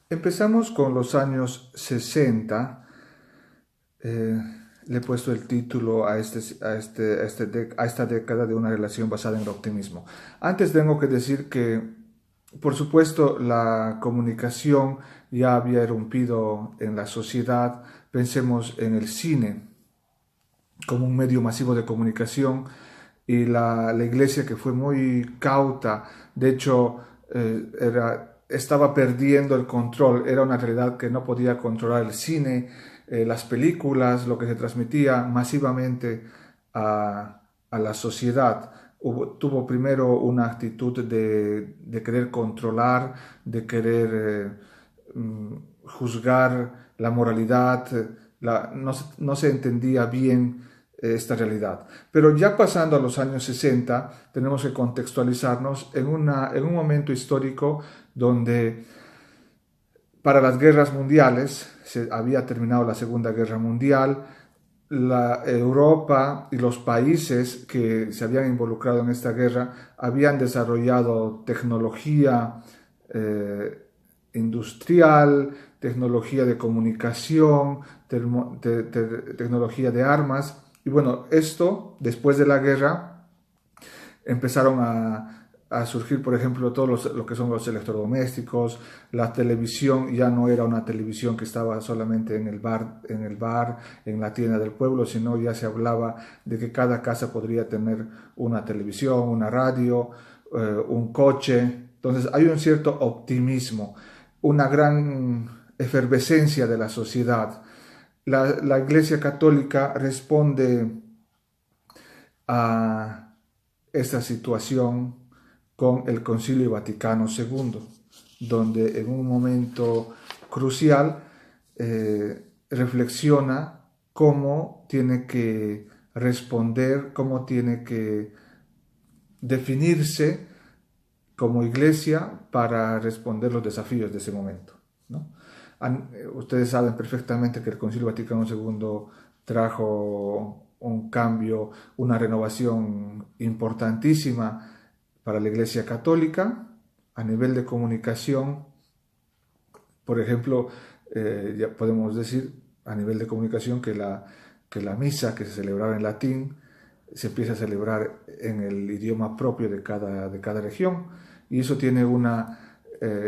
Empezamos con los años 60. eh, Le he puesto el título a esta década de una relación basada en el optimismo. Antes tengo que decir que, por supuesto, la comunicación ya había irrumpido en la sociedad. Pensemos en el cine como un medio masivo de comunicación y la iglesia, que fue muy cauta. De hecho, estaba perdiendo el control. Era una realidad que no podía controlar el cine, las películas, lo que se transmitía masivamente a la sociedad. Tuvo primero una actitud de querer controlar, de querer juzgar la moralidad. No se entendía bien esta realidad. Pero ya pasando a los años 60, tenemos que contextualizarnos en un momento histórico donde, para las guerras mundiales, se había terminado la Segunda Guerra Mundial. La Europa y los países que se habían involucrado en esta guerra habían desarrollado tecnología industrial, tecnología de comunicación, tecnología de armas. Y bueno, esto, después de la guerra, empezaron a surgir, por ejemplo, lo que son los electrodomésticos. La televisión ya no era una televisión que estaba solamente en el bar, en la tienda del pueblo, sino ya se hablaba de que cada casa podría tener una televisión, una radio, un coche. Entonces hay un cierto optimismo, una gran efervescencia de la sociedad. La Iglesia Católica responde a esta situación con el Concilio Vaticano II, donde en un momento crucial reflexiona cómo tiene que responder, cómo tiene que definirse como iglesia para responder los desafíos de ese momento, ¿no? Ustedes saben perfectamente que el Concilio Vaticano II trajo un cambio, una renovación importantísima para la Iglesia Católica a nivel de comunicación. Por ejemplo, ya podemos decir a nivel de comunicación que la misa, que se celebraba en latín, se empieza a celebrar en el idioma propio de cada región, y eso tiene una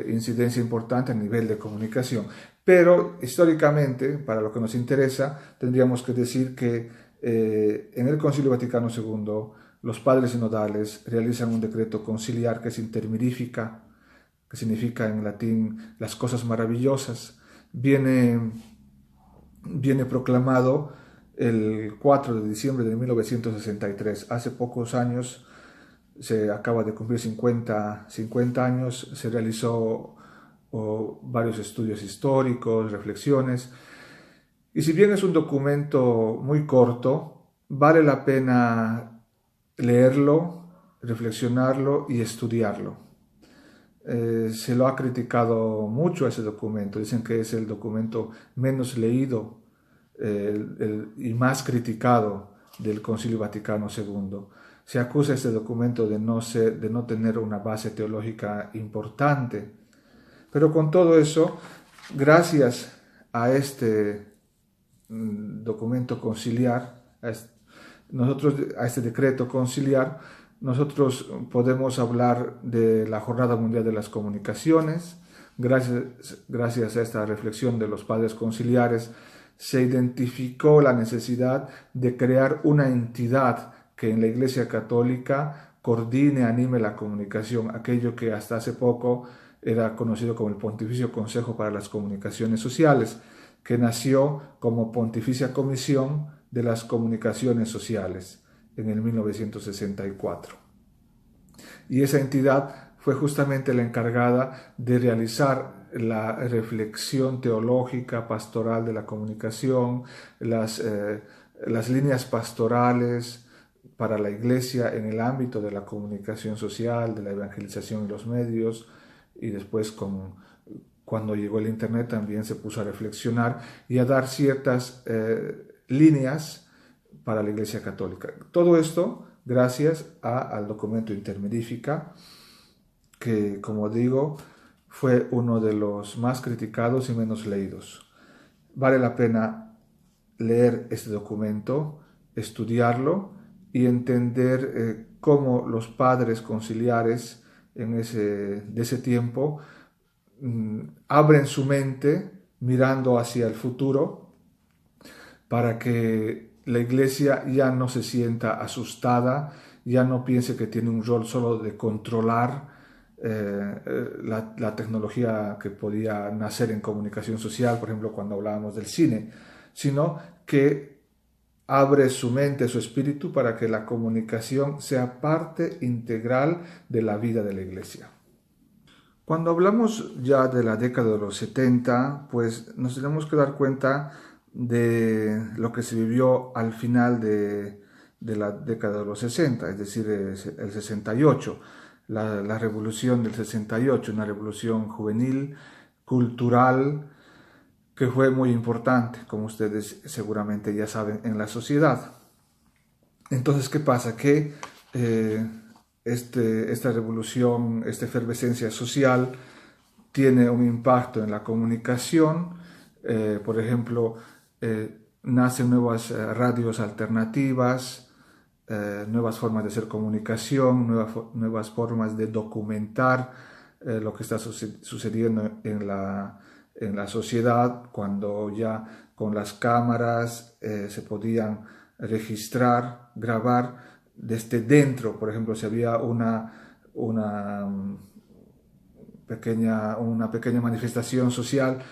incidencia importante a nivel de comunicación. Pero históricamente, para lo que nos interesa, tendríamos que decir que en el Concilio Vaticano II los padres sinodales realizan un decreto conciliar que es intermirifica, que significa en latín las cosas maravillosas. Viene proclamado el 4 de diciembre de 1963. Hace pocos años, se acaba de cumplir 50 años, se realizó varios estudios históricos, reflexiones, y si bien es un documento muy corto, vale la pena leerlo, reflexionarlo y estudiarlo. Se lo ha criticado mucho a ese documento. Dicen que es el documento menos leído y más criticado del Concilio Vaticano II. Se acusa a este documento de no tener una base teológica importante. Pero con todo eso, gracias a este documento conciliar, a este decreto conciliar, nosotros podemos hablar de la Jornada Mundial de las Comunicaciones. Gracias a esta reflexión de los padres conciliares, se identificó la necesidad de crear una entidad que en la Iglesia Católica coordine, anime la comunicación, aquello que hasta hace poco era conocido como el Pontificio Consejo para las Comunicaciones Sociales, que nació como Pontificia Comisión de las Comunicaciones Sociales en el 1964. Y esa entidad fue justamente la encargada de realizar la reflexión teológica, pastoral de la comunicación, las líneas pastorales para la Iglesia en el ámbito de la comunicación social, de la evangelización y los medios, y después cuando llegó el Internet también se puso a reflexionar y a dar ciertas líneas para la Iglesia Católica. Todo esto gracias al documento Intermedifica, que, como digo, fue uno de los más criticados y menos leídos. Vale la pena leer este documento, estudiarlo y entender cómo los padres conciliares de ese tiempo abren su mente mirando hacia el futuro para que la iglesia ya no se sienta asustada, ya no piense que tiene un rol solo de controlar la tecnología que podía nacer en comunicación social, por ejemplo, cuando hablábamos del cine, sino que abre su mente, su espíritu, para que la comunicación sea parte integral de la vida de la iglesia. Cuando hablamos ya de la década de los 70, pues nos tenemos que dar cuenta de lo que se vivió al final de la década de los 60, es decir, el 68, la revolución del 68, una revolución juvenil, cultural, que fue muy importante, como ustedes seguramente ya saben, en la sociedad. Entonces, ¿qué pasa? Que esta revolución, esta efervescencia social tiene un impacto en la comunicación. Por ejemplo, nacen nuevas radios alternativas, nuevas formas de hacer comunicación, nuevas formas de documentar lo que está sucediendo en la sociedad, cuando ya con las cámaras se podían registrar, grabar desde dentro. Por ejemplo, si había una pequeña manifestación social,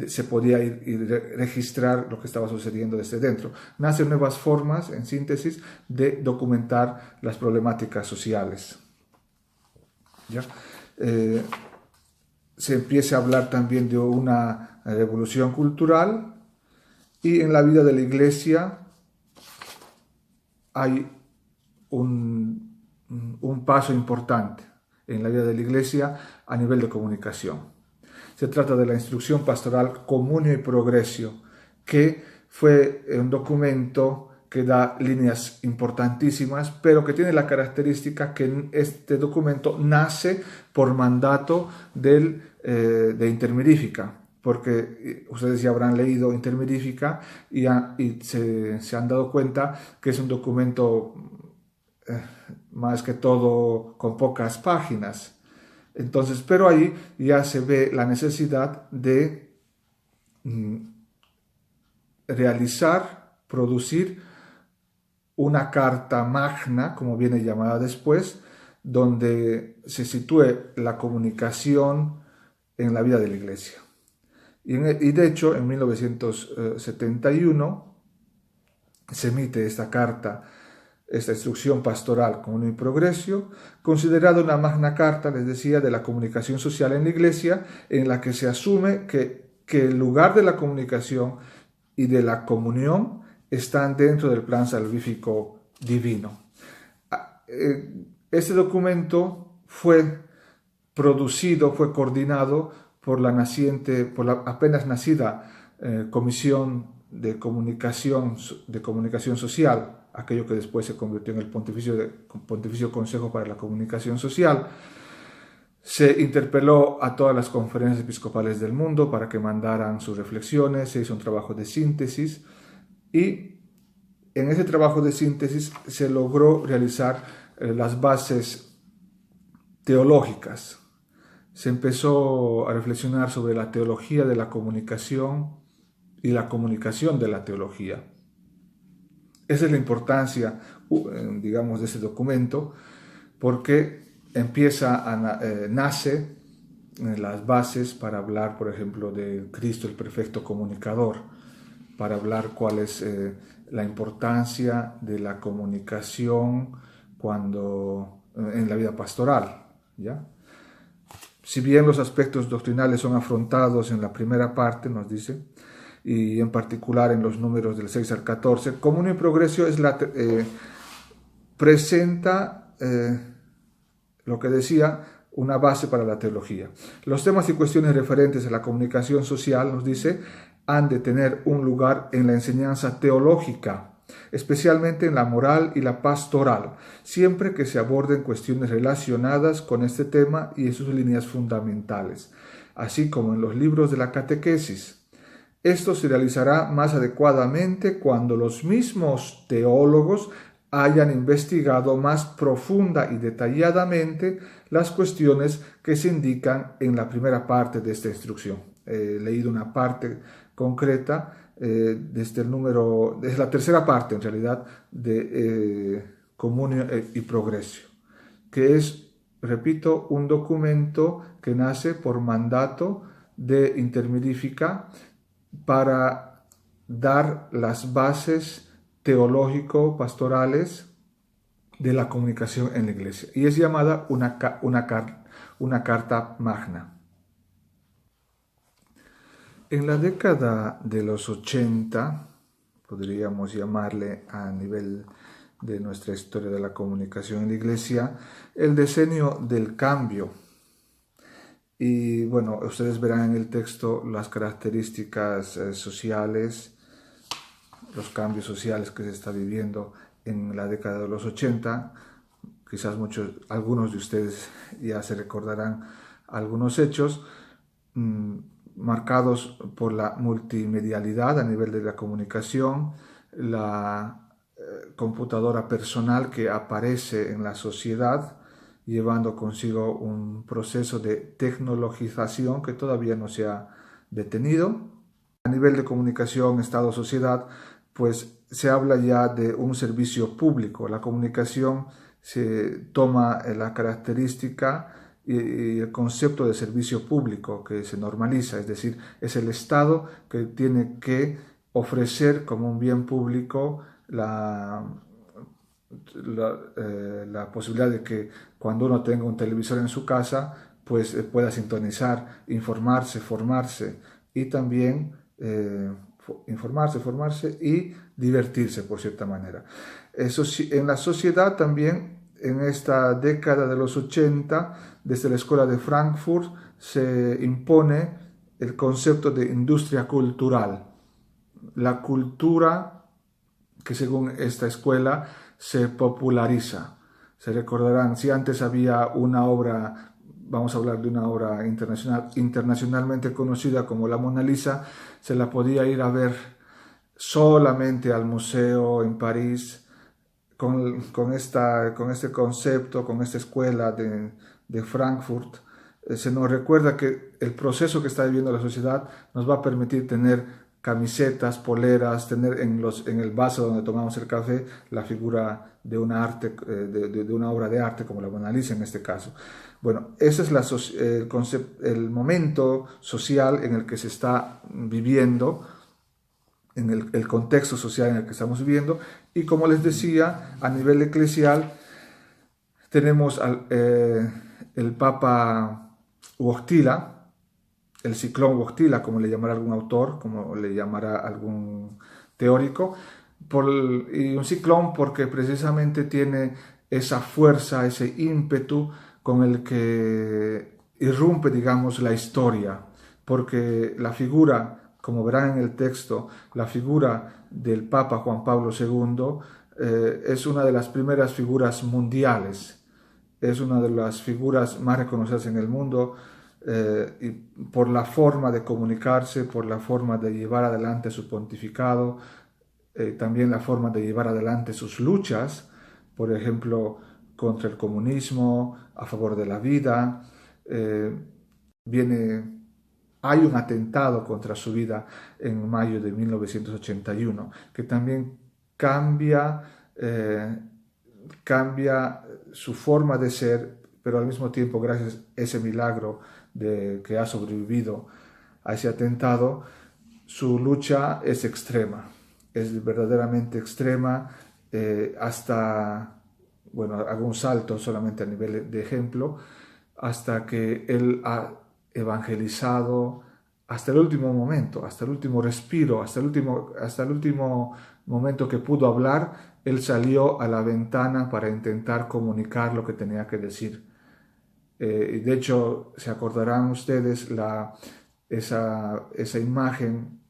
se podía ir y registrar lo que estaba sucediendo desde dentro. Nacen nuevas formas, en síntesis, de documentar las problemáticas sociales. ¿Ya? Se empieza a hablar también de una revolución cultural, y en la vida de la iglesia hay un paso importante en la vida de la iglesia a nivel de comunicación. Se trata de la Instrucción Pastoral Communio y Progresio, que fue un documento que da líneas importantísimas, pero que tiene la característica que este documento nace por mandato de Intermirifica, porque ustedes ya habrán leído Intermirifica y se han dado cuenta que es un documento más que todo con pocas páginas. Entonces, pero ahí ya se ve la necesidad de producir una carta magna, como viene llamada después, donde se sitúe la comunicación en la vida de la iglesia. Y de hecho, en 1971 se emite esta carta, esta instrucción pastoral Communio y Progresio, considerada una magna carta, les decía, de la comunicación social en la iglesia, en la que se asume que el lugar de la comunicación y de la comunión están dentro del plan salvífico divino. Este documento fue producido, fue coordinado por la apenas nacida Comisión de Comunicación Social, aquello que después se convirtió en el Pontificio Consejo para la Comunicación Social. Se interpeló a todas las conferencias episcopales del mundo para que mandaran sus reflexiones, se hizo un trabajo de síntesis, y en ese trabajo de síntesis se logró realizar las bases teológicas. Se empezó a reflexionar sobre la teología de la comunicación y la comunicación de la teología. Esa es la importancia, digamos, de ese documento, porque nace las bases para hablar, por ejemplo, de Cristo el perfecto comunicador, para hablar cuál es la importancia de la comunicación en la vida pastoral, ¿ya? Si bien los aspectos doctrinales son afrontados en la primera parte, nos dice, y en particular en los números del 6 al 14, Communio y Progresio presenta lo que decía, una base para la teología. Los temas y cuestiones referentes a la comunicación social, nos dice, han de tener un lugar en la enseñanza teológica, especialmente en la moral y la pastoral, siempre que se aborden cuestiones relacionadas con este tema y en sus líneas fundamentales. así como en los libros de la catequesis. Esto se realizará más adecuadamente cuando los mismos teólogos hayan investigado más profunda y detalladamente las cuestiones que se indican en la primera parte de esta instrucción. He leído una parte concreta desde el número, es la tercera parte en realidad de Comunio y Progresio, que es, repito, un documento que nace por mandato de Intermedifica para dar las bases teológico-pastorales de la comunicación en la iglesia. Y es llamada una carta magna. En la década de los 80, podríamos llamarle a nivel de nuestra historia de la comunicación en la iglesia, el decenio del cambio. Y bueno, ustedes verán en el texto las características sociales, los cambios sociales que se está viviendo en la década de los 80. Quizás algunos de ustedes ya se recordarán algunos hechos marcados por la multimedialidad a nivel de la comunicación, la computadora personal que aparece en la sociedad, llevando consigo un proceso de tecnologización que todavía no se ha detenido. A nivel de comunicación, Estado-sociedad, pues se habla ya de un servicio público. La comunicación se toma la característica y el concepto de servicio público que se normaliza, es decir, es el Estado que tiene que ofrecer como un bien público la posibilidad de que cuando uno tenga un televisor en su casa, pues pueda sintonizar, informarse, formarse y también formarse y divertirse por cierta manera. Eso sí, en la sociedad también, en esta década de los 80, desde la Escuela de Frankfurt se impone el concepto de industria cultural. La cultura que según esta escuela se populariza. Se recordarán, si antes había una obra, vamos a hablar de una obra internacionalmente conocida como la Mona Lisa, se la podía ir a ver solamente al museo en París, con este concepto, con esta escuela de Frankfurt. Se nos recuerda que el proceso que está viviendo la sociedad nos va a permitir tener camisetas, poleras, tener en el vaso donde tomamos el café la figura de una obra de arte como la Mona Lisa en este caso. Bueno, ese es el momento social en el que se está viviendo, en el contexto social en el que estamos viviendo, y como les decía, a nivel eclesial tenemos el Papa Wojtyla, el ciclón Wojtyla, como le llamará algún autor, como le llamará algún teórico, y un ciclón porque precisamente tiene esa fuerza, ese ímpetu con el que irrumpe, digamos, la historia, porque la figura, como verán en el texto, la figura del Papa Juan Pablo II es una de las primeras figuras mundiales, es una de las figuras más reconocidas en el mundo, y por la forma de comunicarse, por la forma de llevar adelante su pontificado, también la forma de llevar adelante sus luchas, por ejemplo, contra el comunismo, a favor de la vida. Hay un atentado contra su vida en mayo de 1981, que también cambia su forma de ser, pero al mismo tiempo, gracias a ese milagro de que ha sobrevivido a ese atentado, su lucha es extrema, es verdaderamente extrema, bueno, hago un salto solamente a nivel de ejemplo, hasta que él ha evangelizado hasta el último momento, hasta el último respiro, hasta el último momento que pudo hablar, él salió a la ventana para intentar comunicar lo que tenía que decir. De hecho, se acordarán ustedes esa imagen,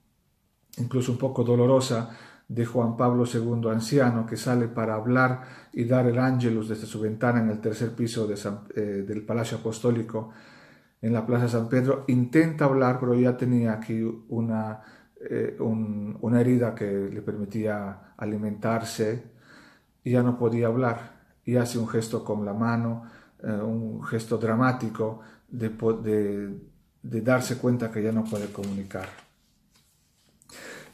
incluso un poco dolorosa, de Juan Pablo II anciano, que sale para hablar y dar el ángelus desde su ventana en el tercer piso del Palacio Apostólico, en la Plaza San Pedro, intenta hablar, pero ya tenía aquí una herida que le permitía alimentarse y ya no podía hablar. Y hace un gesto con la mano, un gesto dramático de darse cuenta que ya no puede comunicar.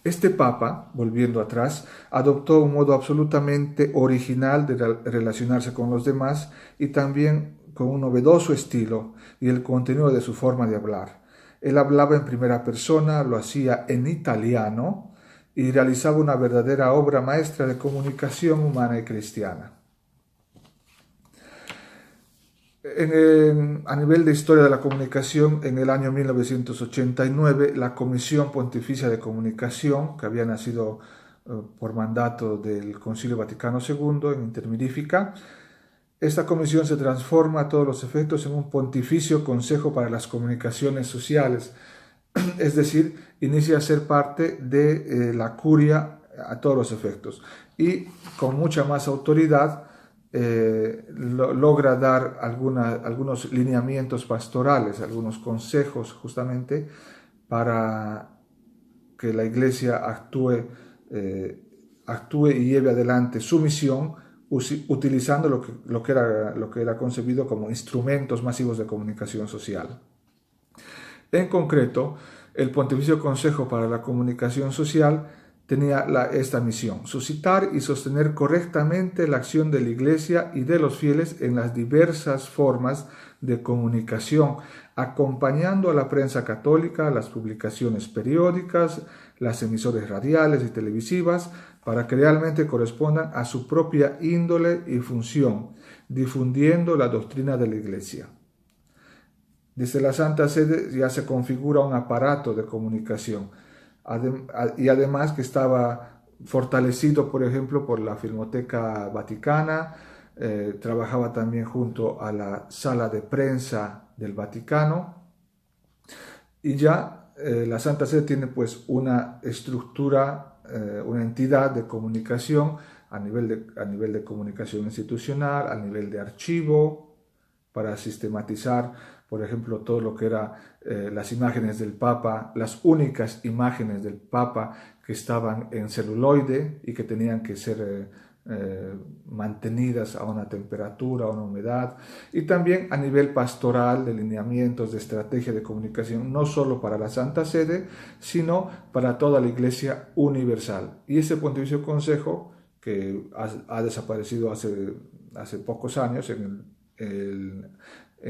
Este papa, volviendo atrás, adoptó un modo absolutamente original de relacionarse con los demás y también con un novedoso estilo y el contenido de su forma de hablar. Él hablaba en primera persona, lo hacía en italiano y realizaba una verdadera obra maestra de comunicación humana y cristiana. A nivel de historia de la comunicación, en el año 1989, la Comisión Pontificia de Comunicación, que había nacido por mandato del Concilio Vaticano II en Intermirifica, esta comisión se transforma a todos los efectos en un pontificio consejo para las comunicaciones sociales, es decir, inicia a ser parte de la curia a todos los efectos y con mucha más autoridad logra dar algunos lineamientos pastorales, algunos consejos justamente para que la Iglesia actúe y lleve adelante su misión utilizando lo que era concebido como instrumentos masivos de comunicación social. En concreto, el Pontificio Consejo para la Comunicación Social tenía esta misión: suscitar y sostener correctamente la acción de la Iglesia y de los fieles en las diversas formas de comunicación, acompañando a la prensa católica, las publicaciones periódicas, las emisoras radiales y televisivas, para que realmente correspondan a su propia índole y función, difundiendo la doctrina de la Iglesia. Desde la Santa Sede ya se configura un aparato de comunicación y además que estaba fortalecido, por ejemplo, por la Filmoteca Vaticana, trabajaba también junto a la Sala de Prensa del Vaticano y ya la Santa Sede tiene pues una estructura, una entidad de comunicación a nivel de comunicación institucional, a nivel de archivo, para sistematizar, por ejemplo, todo lo que eran las imágenes del Papa, las únicas imágenes del Papa que estaban en celuloide y que tenían que ser mantenidas a una temperatura, a una humedad, y también a nivel pastoral, de lineamientos, de estrategia de comunicación, no solo para la Santa Sede, sino para toda la Iglesia universal. Y ese Pontificio Consejo, que ha desaparecido hace pocos años, en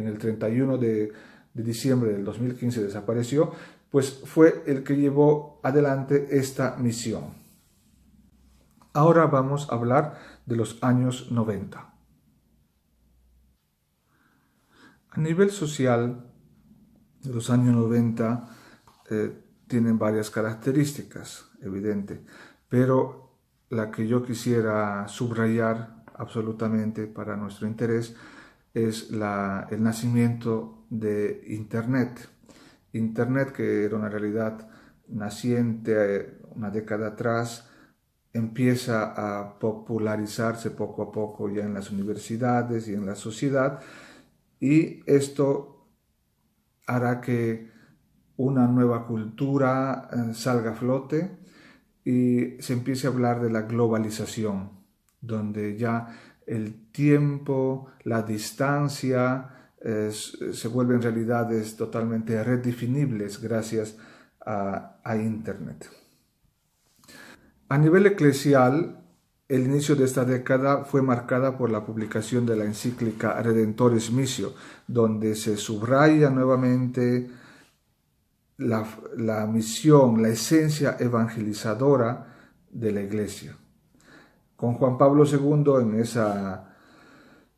el 31 de diciembre del 2015 desapareció, pues fue el que llevó adelante esta misión. Ahora vamos a hablar de los años 90. A nivel social, los años 90 tienen varias características, evidente, pero la que yo quisiera subrayar absolutamente para nuestro interés es el nacimiento de Internet. Internet, que era una realidad naciente una década atrás, empieza a popularizarse poco a poco ya en las universidades y en la sociedad, y esto hará que una nueva cultura salga a flote y se empiece a hablar de la globalización, donde ya el tiempo, la distancia se vuelven realidades totalmente redefinibles gracias a Internet. A nivel eclesial, el inicio de esta década fue marcada por la publicación de la encíclica Redemptoris Missio, donde se subraya nuevamente la misión, la esencia evangelizadora de la Iglesia. Con Juan Pablo II, en esa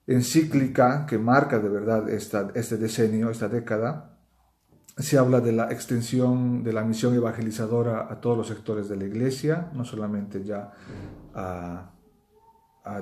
encíclica que marca de verdad este decenio, esta década, se habla de la extensión de la misión evangelizadora a todos los sectores de la Iglesia, no solamente ya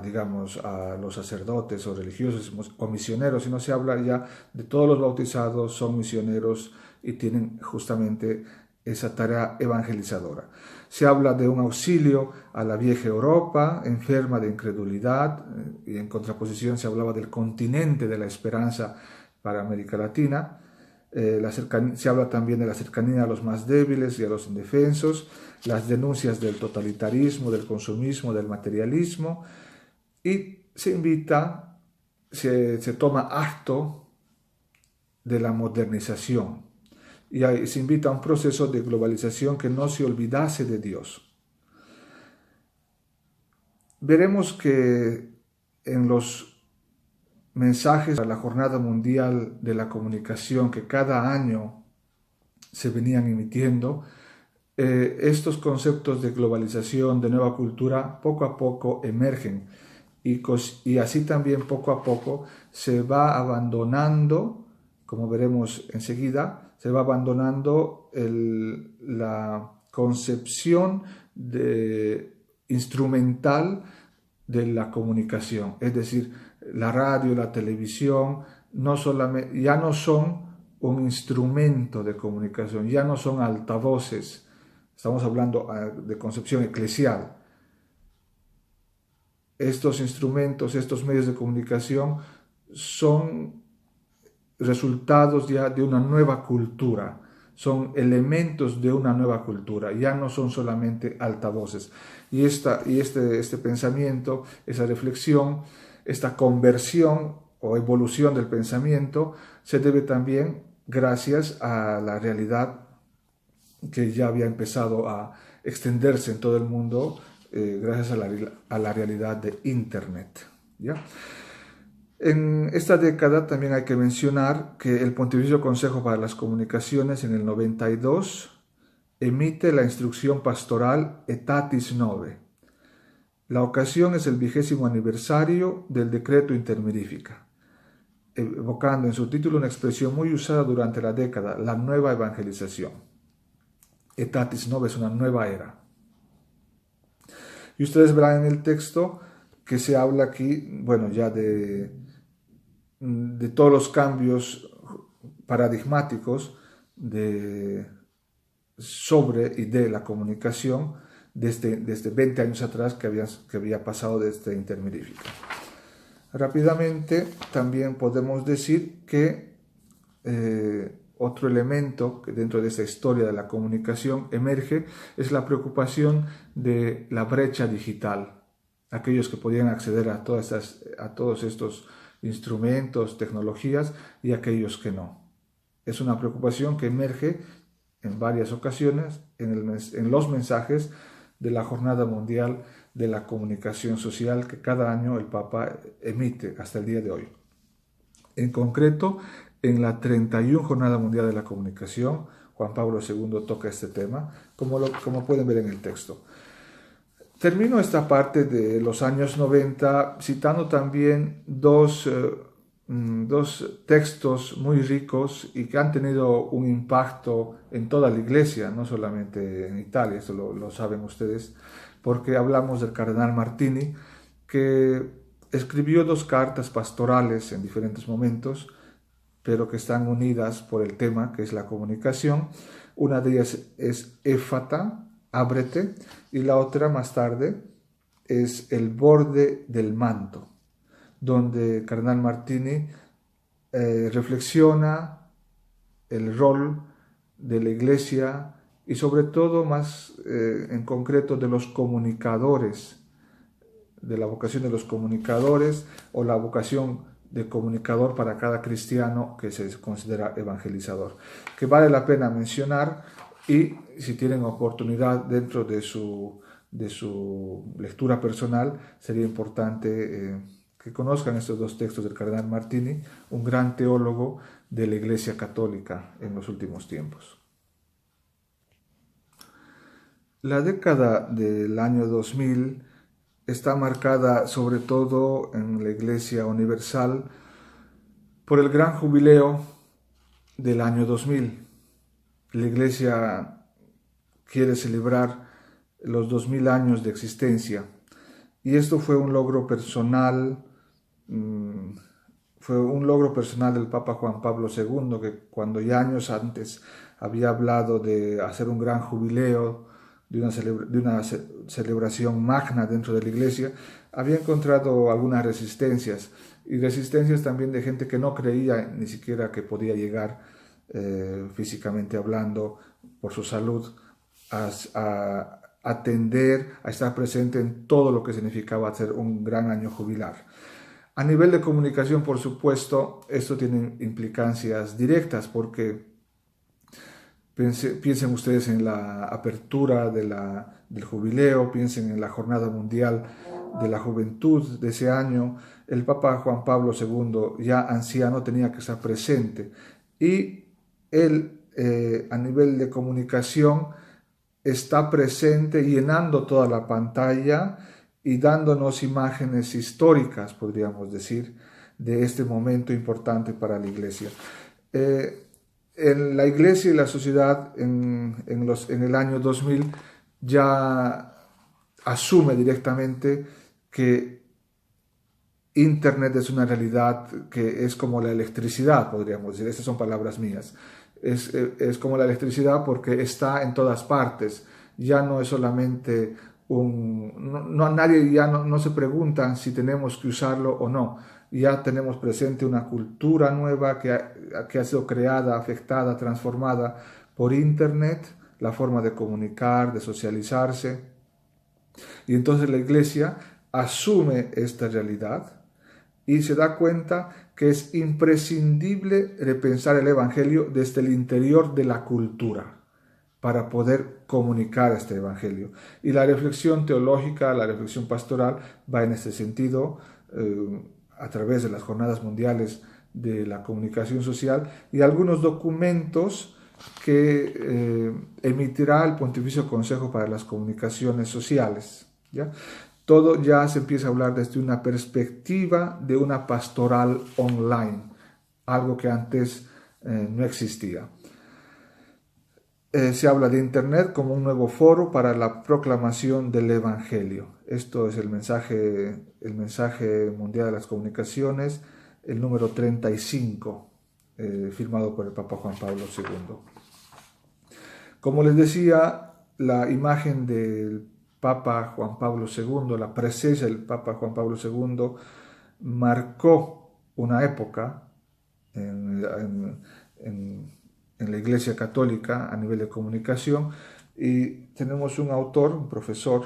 digamos, a los sacerdotes o religiosos o misioneros, sino se habla ya de todos los bautizados, son misioneros y tienen justamente esa tarea evangelizadora. Se habla de un auxilio a la vieja Europa, enferma de incredulidad, y en contraposición se hablaba del continente de la esperanza para América Latina. Se habla también de la cercanía a los más débiles y a los indefensos, las denuncias del totalitarismo, del consumismo, del materialismo, y se toma acto de la modernización, y se invita a un proceso de globalización que no se olvidase de Dios. Veremos que en los mensajes a la Jornada Mundial de la Comunicación que cada año se venían emitiendo, estos conceptos de globalización, de nueva cultura, poco a poco emergen, y así también poco a poco se va abandonando, como veremos enseguida, se va abandonando la concepción instrumental de la comunicación. Es decir, la radio, la televisión ya no son un instrumento de comunicación, ya no son altavoces. Estamos hablando de concepción eclesial. Estos instrumentos, estos medios de comunicación son resultados ya de una nueva cultura, son elementos de una nueva cultura, ya no son solamente altavoces. Y este pensamiento, esa reflexión, esta conversión o evolución del pensamiento se debe también gracias a la realidad que ya había empezado a extenderse en todo el mundo, gracias a la realidad de Internet, ¿ya? En esta década también hay que mencionar que el Pontificio Consejo para las Comunicaciones en el 92 emite la instrucción pastoral Aetatis Novae. La ocasión es el 20º aniversario del decreto Intermirifica, evocando en su título una expresión muy usada durante la década, la nueva evangelización. Aetatis Novae es una nueva era. Y ustedes verán en el texto que se habla aquí, bueno, ya de todos los cambios paradigmáticos sobre y de la comunicación desde 20 años atrás que había pasado desde Intermirifica. Rápidamente también podemos decir que otro elemento que dentro de esta historia de la comunicación emerge es la preocupación de la brecha digital. Aquellos que podían acceder a todos estos instrumentos, tecnologías, y aquellos que no. Es una preocupación que emerge en varias ocasiones en los mensajes de la Jornada Mundial de la Comunicación Social que cada año el Papa emite hasta el día de hoy. En concreto, en la 31 Jornada Mundial de la Comunicación, Juan Pablo II toca este tema, como pueden ver en el texto. Termino esta parte de los años 90 citando también dos textos muy ricos y que han tenido un impacto en toda la Iglesia, no solamente en Italia, esto lo saben ustedes, porque hablamos del cardenal Martini, que escribió 2 cartas pastorales en diferentes momentos, pero que están unidas por el tema que es la comunicación. Una de ellas es Éfata, ábrete, y la otra más tarde es el borde del manto, donde Cardenal Martini reflexiona el rol de la Iglesia y sobre todo más en concreto de los comunicadores, de la vocación de los comunicadores o la vocación de comunicador para cada cristiano que se considera evangelizador, que vale la pena mencionar, y si tienen oportunidad dentro de su lectura personal, sería importante que conozcan estos 2 textos del cardenal Martini, un gran teólogo de la Iglesia Católica en los últimos tiempos. La década del año 2000 está marcada sobre todo en la Iglesia Universal por el gran jubileo del año 2000. La Iglesia quiere celebrar los 2000 años de existencia, y esto fue un logro personal, del Papa Juan Pablo II, que cuando ya años antes había hablado de hacer un gran jubileo, de una celebración magna dentro de la Iglesia, había encontrado algunas resistencias, y resistencias también de gente que no creía ni siquiera que podía llegar físicamente hablando, por su salud, a atender, a estar presente en todo lo que significaba hacer un gran año jubilar. A nivel de comunicación, por supuesto, esto tiene implicancias directas porque piensen ustedes en la apertura del jubileo, piensen en la Jornada Mundial de la Juventud de ese año. El Papa Juan Pablo II, ya anciano, tenía que estar presente y él, a nivel de comunicación, está presente llenando toda la pantalla y dándonos imágenes históricas, podríamos decir, de este momento importante para la Iglesia. En la Iglesia y la sociedad en el año 2000 ya asume directamente que Internet es una realidad que es como la electricidad, podríamos decir. Estas son palabras mías. Es como la electricidad porque está en todas partes. Ya no es solamente nadie ya no se pregunta si tenemos que usarlo o no. Ya tenemos presente una cultura nueva que ha sido creada, afectada, transformada por Internet, la forma de comunicar, de socializarse. Y entonces la Iglesia asume esta realidad y se da cuenta que es imprescindible repensar el Evangelio desde el interior de la cultura para poder comunicar este Evangelio. Y la reflexión teológica, la reflexión pastoral va en este sentido, a través de las Jornadas Mundiales de la Comunicación Social y algunos documentos que emitirá el Pontificio Consejo para las Comunicaciones Sociales, ¿ya? Todo ya se empieza a hablar desde una perspectiva de una pastoral online, algo que antes no existía. Se habla de Internet como un nuevo foro para la proclamación del Evangelio. Esto es el mensaje mundial de las comunicaciones, el número 35, firmado por el Papa Juan Pablo II. Como les decía, la imagen del Papa Juan Pablo II, la presencia del Papa Juan Pablo II, marcó una época en la Iglesia Católica a nivel de comunicación, y tenemos un autor, un profesor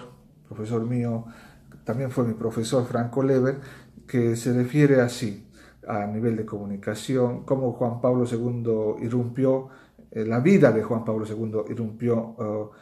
mío, también fue mi profesor, Franco Lever, que se refiere así a nivel de comunicación, cómo Juan Pablo II irrumpió, la vida de Juan Pablo II irrumpió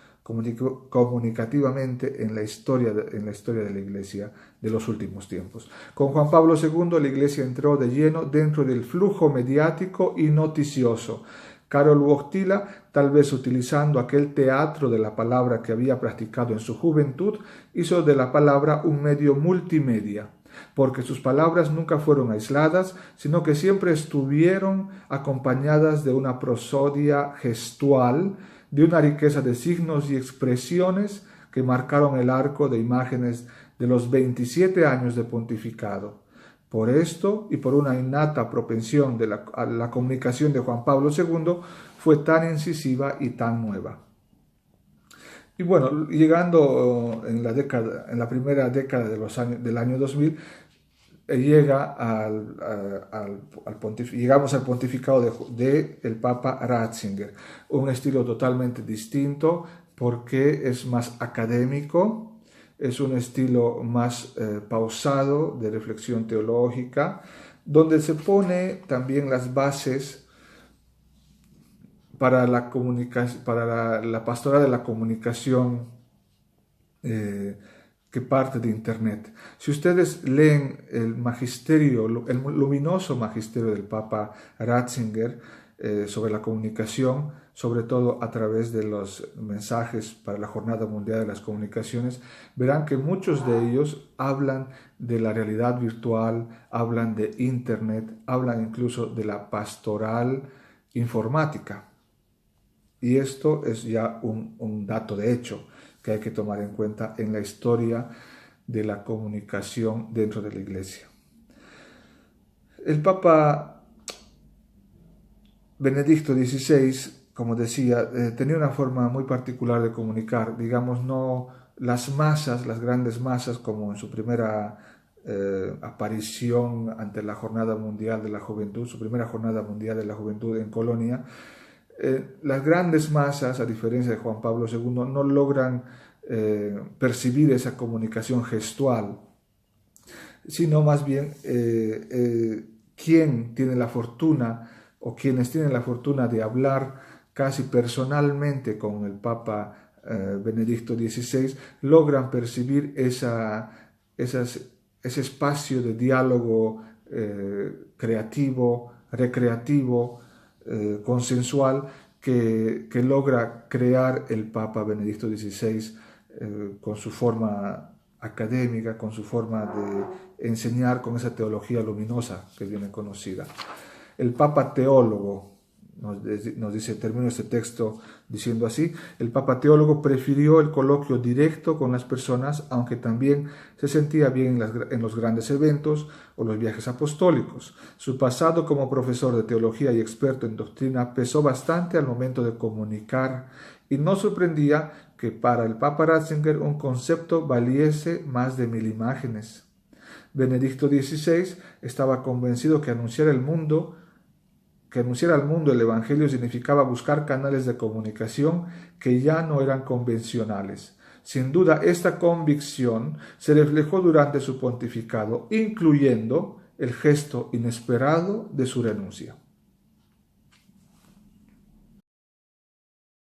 comunicativamente en la historia de la Iglesia de los últimos tiempos. Con Juan Pablo II la Iglesia entró de lleno dentro del flujo mediático y noticioso. Karol Wojtyla, tal vez utilizando aquel teatro de la palabra que había practicado en su juventud, hizo de la palabra un medio multimedia, porque sus palabras nunca fueron aisladas, sino que siempre estuvieron acompañadas de una prosodia gestual, de una riqueza de signos y expresiones que marcaron el arco de imágenes de los 27 años de pontificado. Por esto y por una innata propensión a la comunicación de Juan Pablo II, fue tan incisiva y tan nueva. Y bueno, llegando en la primera década del año 2000, llegamos al pontificado del Papa Ratzinger, un estilo totalmente distinto porque es más académico, es un estilo más pausado de reflexión teológica, donde se pone también las bases para la pastoral de la comunicación que parte de Internet. Si ustedes leen el luminoso magisterio del Papa Ratzinger sobre la comunicación, sobre todo a través de los mensajes para la Jornada Mundial de las Comunicaciones, verán que muchos de ellos hablan de la realidad virtual, hablan de Internet, hablan incluso de la pastoral informática. Y esto es ya un dato de hecho que hay que tomar en cuenta en la historia de la comunicación dentro de la Iglesia. El Papa Benedicto XVI, como decía, tenía una forma muy particular de comunicar, digamos, no las grandes masas, como en su primera aparición ante la Jornada Mundial de la Juventud, su primera Jornada Mundial de la Juventud en Colonia, las grandes masas, a diferencia de Juan Pablo II, no logran percibir esa comunicación gestual, sino más bien quien tiene la fortuna o quienes tienen la fortuna de hablar casi personalmente con el Papa Benedicto XVI, logran percibir ese espacio de diálogo creativo, recreativo, consensual que logra crear el Papa Benedicto XVI con su forma académica, con su forma de enseñar, con esa teología luminosa que viene conocida. El Papa teólogo, nos dice, termino este texto diciendo así: el Papa teólogo prefirió el coloquio directo con las personas, aunque también se sentía bien en los grandes eventos o los viajes apostólicos. Su pasado como profesor de teología y experto en doctrina pesó bastante al momento de comunicar, y no sorprendía que para el Papa Ratzinger un concepto valiese más de 1000 imágenes. Benedicto XVI estaba convencido que anunciar al mundo el Evangelio significaba buscar canales de comunicación que ya no eran convencionales. Sin duda, esta convicción se reflejó durante su pontificado, incluyendo el gesto inesperado de su renuncia.